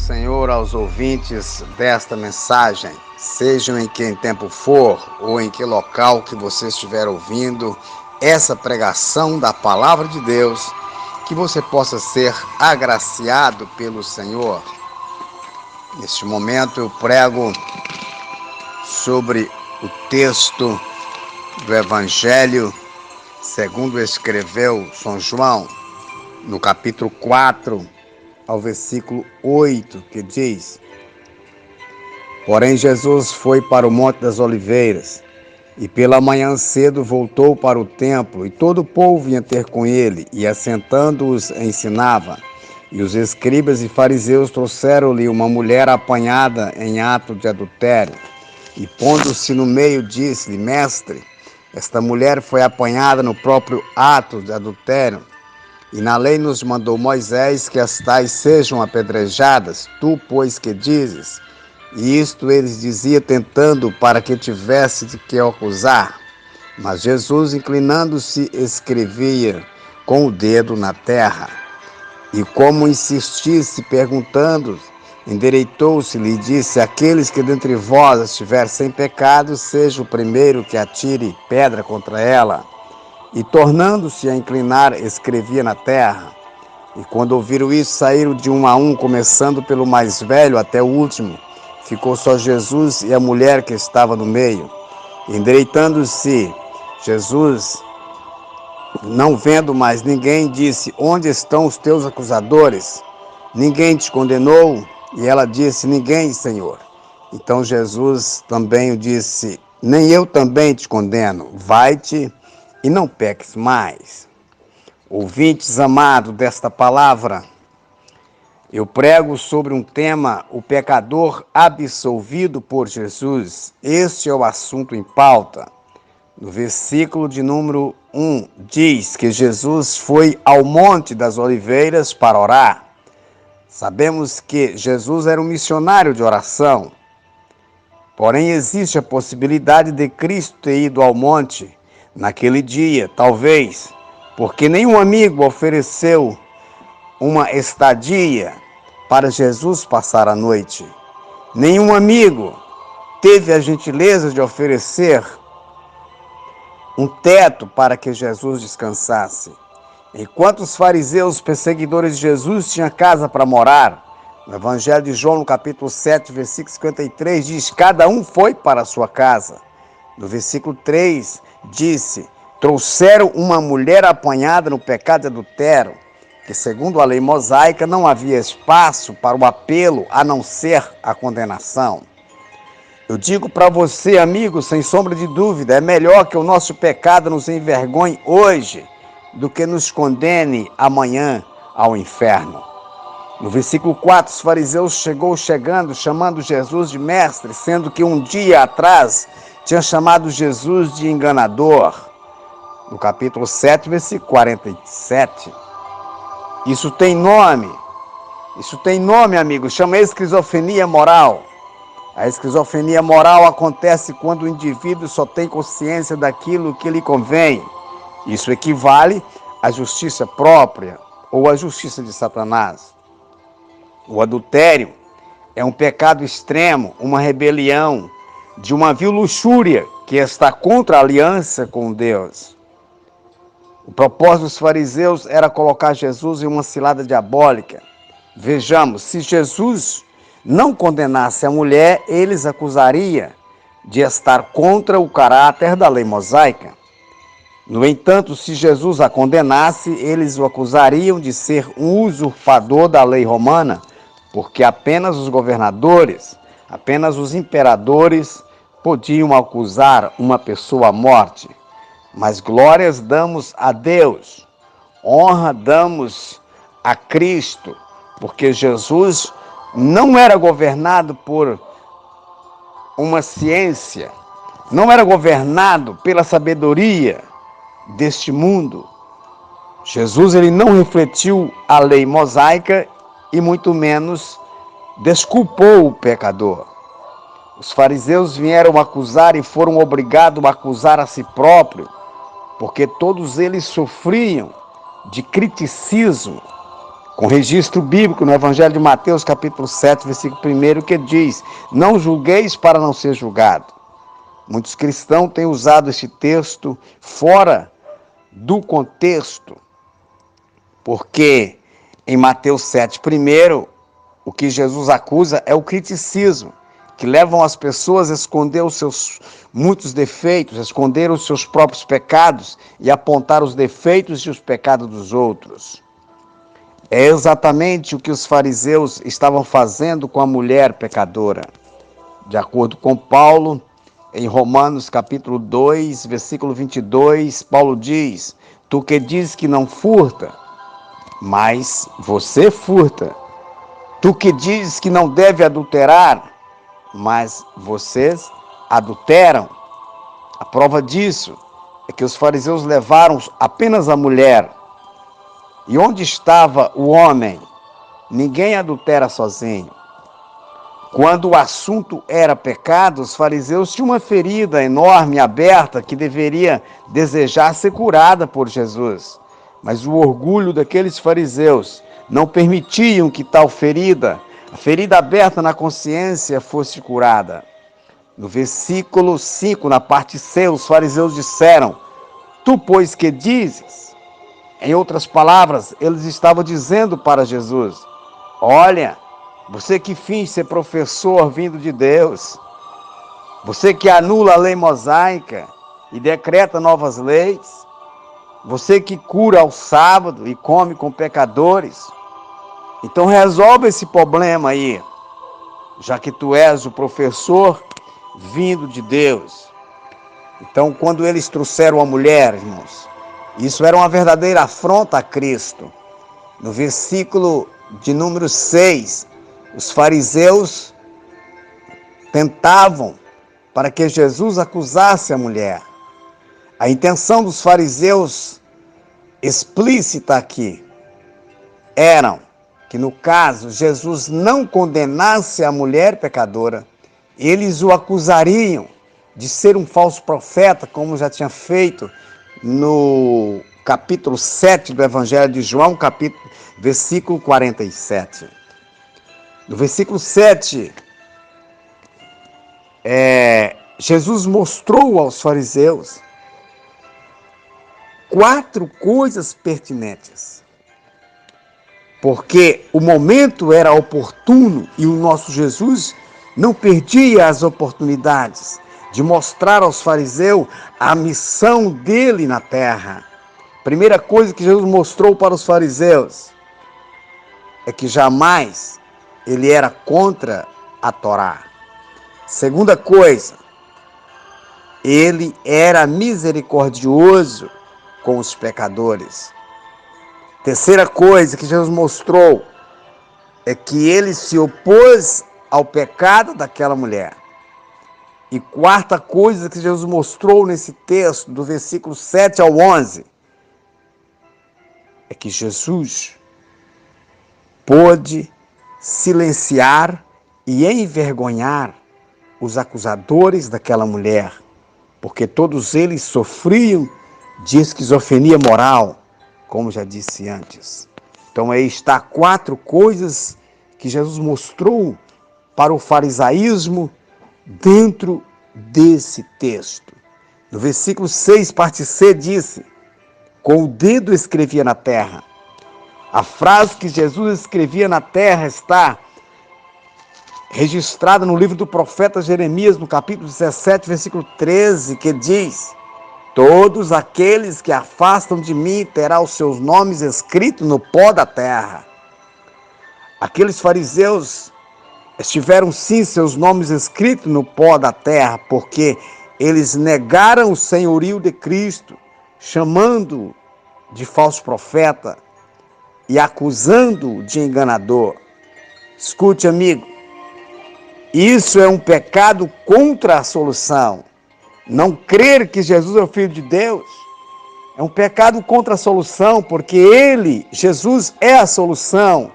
Senhor aos ouvintes desta mensagem, sejam em que tempo for ou em que local que você estiver ouvindo essa pregação da Palavra de Deus, que você possa ser agraciado pelo Senhor. Neste momento eu prego sobre o texto do Evangelho segundo escreveu São João, no capítulo 4, ao versículo 8, que diz: Porém Jesus foi para o Monte das Oliveiras, e pela manhã cedo voltou para o templo, e todo o povo vinha ter com ele, e assentando-os ensinava. E os escribas e fariseus trouxeram-lhe uma mulher apanhada em ato de adultério. E pondo-se no meio, disse-lhe: Mestre, esta mulher foi apanhada no próprio ato de adultério. E na lei nos mandou Moisés que as tais sejam apedrejadas. Tu, pois, que dizes? E isto eles diziam, tentando para que tivesse de que acusar. Mas Jesus, inclinando-se, escrevia com o dedo na terra. E como insistisse, perguntando, endireitou-se-lhe e disse: Aqueles que dentre vós estiver sem pecado, seja o primeiro que atire pedra contra ela. E tornando-se a inclinar, escrevia na terra. E quando ouviram isso, saíram de um a um, começando pelo mais velho até o último. Ficou só Jesus e a mulher que estava no meio. Endireitando-se, Jesus, não vendo mais ninguém, disse: Onde estão os teus acusadores? Ninguém te condenou? E ela disse: Ninguém, Senhor. Então Jesus também disse: Nem eu também te condeno. Vai-te e não peques mais. Ouvintes amados desta palavra, eu prego sobre um tema: o pecador absolvido por Jesus. Este é o assunto em pauta. No versículo de número 1, diz que Jesus foi ao Monte das Oliveiras para orar. Sabemos que Jesus era um missionário de oração. Porém, existe a possibilidade de Cristo ter ido ao monte naquele dia, talvez, porque nenhum amigo ofereceu uma estadia para Jesus passar a noite. Nenhum amigo teve a gentileza de oferecer um teto para que Jesus descansasse. Enquanto os fariseus, perseguidores de Jesus, tinham casa para morar, no Evangelho de João, no capítulo 7, versículo 53, diz: Cada um foi para a sua casa. No versículo 3, disse: Trouxeram uma mulher apanhada no pecado de adultério, que segundo a lei mosaica não havia espaço para o apelo a não ser a condenação. Eu digo para você, amigo, sem sombra de dúvida, é melhor que o nosso pecado nos envergonhe hoje do que nos condene amanhã ao inferno. No versículo 4, os fariseus chegando, chamando Jesus de mestre, sendo que um dia atrás tinha chamado Jesus de enganador. No capítulo 7, versículo 47. Isso tem nome, amigo, chama esquizofrenia moral. A esquizofrenia moral acontece quando o indivíduo só tem consciência daquilo que lhe convém. Isso equivale à justiça própria ou à justiça de Satanás. O adultério é um pecado extremo, uma rebelião de uma vil luxúria que está contra a aliança com Deus. O propósito dos fariseus era colocar Jesus em uma cilada diabólica. Vejamos, se Jesus não condenasse a mulher, eles acusariam de estar contra o caráter da lei mosaica. No entanto, se Jesus a condenasse, eles o acusariam de ser um usurpador da lei romana, porque apenas os governadores, apenas os imperadores podiam acusar uma pessoa à morte. Mas glórias damos a Deus, honra damos a Cristo, porque Jesus não era governado por uma ciência, não era governado pela sabedoria deste mundo. Jesus, ele não refletiu a lei mosaica e muito menos desculpou o pecador. Os fariseus vieram acusar e foram obrigados a acusar a si próprio, porque todos eles sofriam de criticismo com registro bíblico no Evangelho de Mateus, capítulo 7, versículo 1, que diz: não julgueis para não ser julgado. Muitos cristãos têm usado este texto fora do contexto, porque em Mateus 7, primeiro, o que Jesus acusa é o criticismo, que levam as pessoas a esconder os seus muitos defeitos, a esconder os seus próprios pecados e apontar os defeitos e os pecados dos outros. É exatamente o que os fariseus estavam fazendo com a mulher pecadora. De acordo com Paulo, em Romanos capítulo 2, versículo 22, Paulo diz: tu que diz que não furta, mas você furta. Tu que dizes que não deve adulterar, mas vocês adulteram. A prova disso é que os fariseus levaram apenas a mulher. E onde estava o homem? Ninguém adultera sozinho. Quando o assunto era pecado, os fariseus tinham uma ferida enorme, aberta, que deveria desejar ser curada por Jesus. Mas o orgulho daqueles fariseus não permitiam que tal ferida, a ferida aberta na consciência, fosse curada. No versículo 5, na parte C, os fariseus disseram: tu, pois, que dizes? Em outras palavras, eles estavam dizendo para Jesus: olha, você que finge ser professor vindo de Deus, você que anula a lei mosaica e decreta novas leis, você que cura ao sábado e come com pecadores, então resolve esse problema aí, já que tu és o professor vindo de Deus. Então, quando eles trouxeram a mulher, irmãos, isso era uma verdadeira afronta a Cristo. No versículo de número 6, os fariseus tentavam para que Jesus acusasse a mulher. A intenção dos fariseus, explícita aqui, era que, no caso, Jesus não condenasse a mulher pecadora, eles o acusariam de ser um falso profeta, como já tinha feito no capítulo 7 do Evangelho de João, versículo 47. No versículo 7, Jesus mostrou aos fariseus 4 coisas pertinentes. Porque o momento era oportuno e o nosso Jesus não perdia as oportunidades de mostrar aos fariseus a missão dele na terra. Primeira coisa que Jesus mostrou para os fariseus é que jamais ele era contra a Torá. Segunda coisa, ele era misericordioso com os pecadores. Terceira coisa que Jesus mostrou é que ele se opôs ao pecado daquela mulher. E quarta coisa que Jesus mostrou nesse texto, do versículo 7 ao 11, é que Jesus pôde silenciar e envergonhar os acusadores daquela mulher, porque todos eles sofriam de esquizofrenia moral, como já disse antes. Então aí está 4 coisas que Jesus mostrou para o farisaísmo dentro desse texto. No versículo 6, parte C, disse: com o dedo escrevia na terra. A frase que Jesus escrevia na terra está registrada no livro do profeta Jeremias, no capítulo 17, versículo 13, que diz: todos aqueles que afastam de mim terão os seus nomes escritos no pó da terra. Aqueles fariseus tiveram sim seus nomes escritos no pó da terra, porque eles negaram o senhorio de Cristo, chamando-o de falso profeta e acusando-o de enganador. Escute, amigo, isso é um pecado contra a solução. Não crer que Jesus é o Filho de Deus é um pecado contra a solução, porque ele, Jesus, é a solução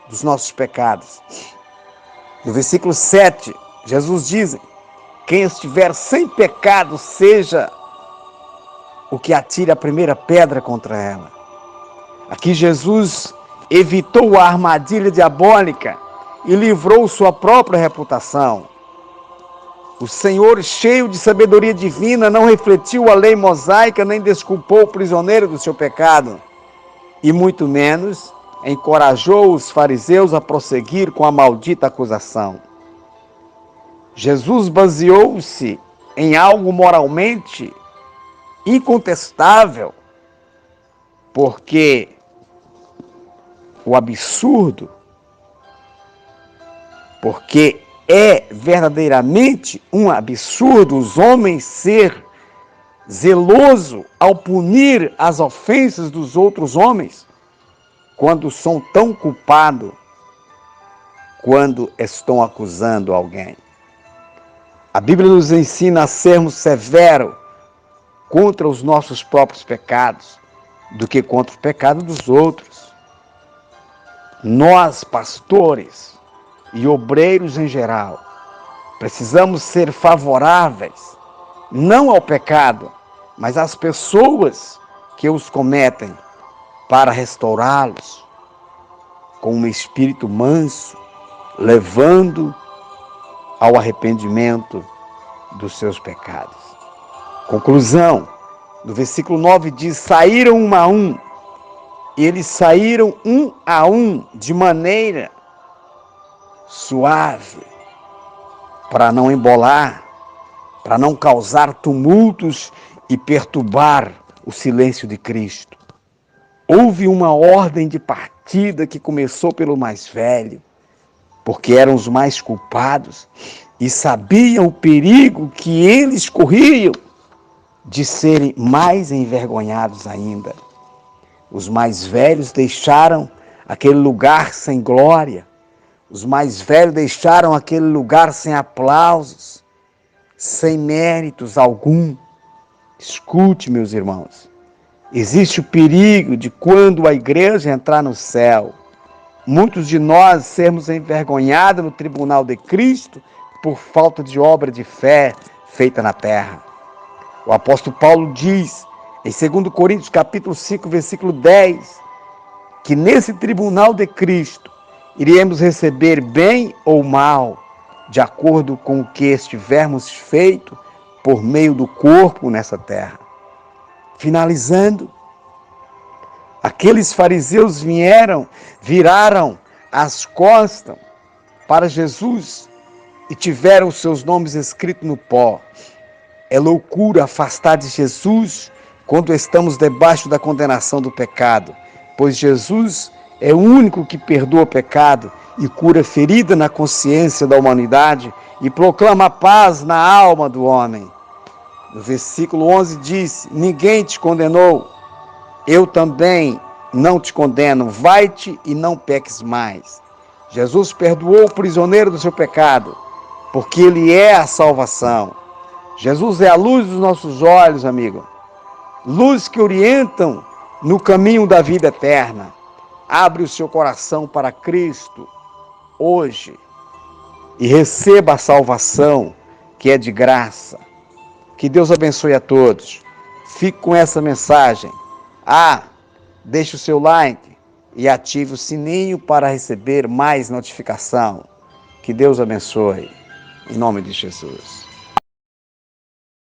dos nossos pecados. No versículo 7, Jesus diz: quem estiver sem pecado, seja o que atire a primeira pedra contra ela. Aqui Jesus evitou a armadilha diabólica e livrou sua própria reputação. O Senhor, cheio de sabedoria divina, não refletiu a lei mosaica nem desculpou o prisioneiro do seu pecado, e muito menos encorajou os fariseus a prosseguir com a maldita acusação. Jesus baseou-se em algo moralmente incontestável, porque o absurdo, porque é verdadeiramente um absurdo os homens ser zeloso ao punir as ofensas dos outros homens, quando são tão culpados quando estão acusando alguém. A Bíblia nos ensina a sermos severos contra os nossos próprios pecados do que contra o pecado dos outros. Nós, pastores e obreiros em geral, precisamos ser favoráveis não ao pecado, mas às pessoas que os cometem, para restaurá-los com um espírito manso, levando ao arrependimento dos seus pecados. Conclusão, no versículo 9 diz: saíram um a um. Eles saíram um a um de maneira suave, para não embolar, para não causar tumultos e perturbar o silêncio de Cristo. Houve uma ordem de partida que começou pelo mais velho, porque eram os mais culpados e sabiam o perigo que eles corriam de serem mais envergonhados ainda. Os mais velhos deixaram aquele lugar sem glória, os mais velhos deixaram aquele lugar sem aplausos, sem méritos algum. Escute, meus irmãos, existe o perigo de quando a igreja entrar no céu, muitos de nós sermos envergonhados no tribunal de Cristo por falta de obra de fé feita na terra. O apóstolo Paulo diz, em 2 Coríntios capítulo 5, versículo 10, que nesse tribunal de Cristo iremos receber bem ou mal, de acordo com o que estivermos feito por meio do corpo nessa terra. Finalizando, aqueles fariseus viraram as costas para Jesus e tiveram seus nomes escritos no pó. É loucura afastar de Jesus quando estamos debaixo da condenação do pecado, pois Jesus é o único que perdoa o pecado e cura ferida na consciência da humanidade e proclama a paz na alma do homem. No versículo 11 diz: ninguém te condenou, eu também não te condeno, vai-te e não peques mais. Jesus perdoou o prisioneiro do seu pecado, porque ele é a salvação. Jesus é a luz dos nossos olhos, amigo. Luz que orientam no caminho da vida eterna. Abre o seu coração para Cristo hoje e receba a salvação que é de graça. Que Deus abençoe a todos. Fique com essa mensagem. Deixe o seu like e ative o sininho para receber mais notificação. Que Deus abençoe. Em nome de Jesus.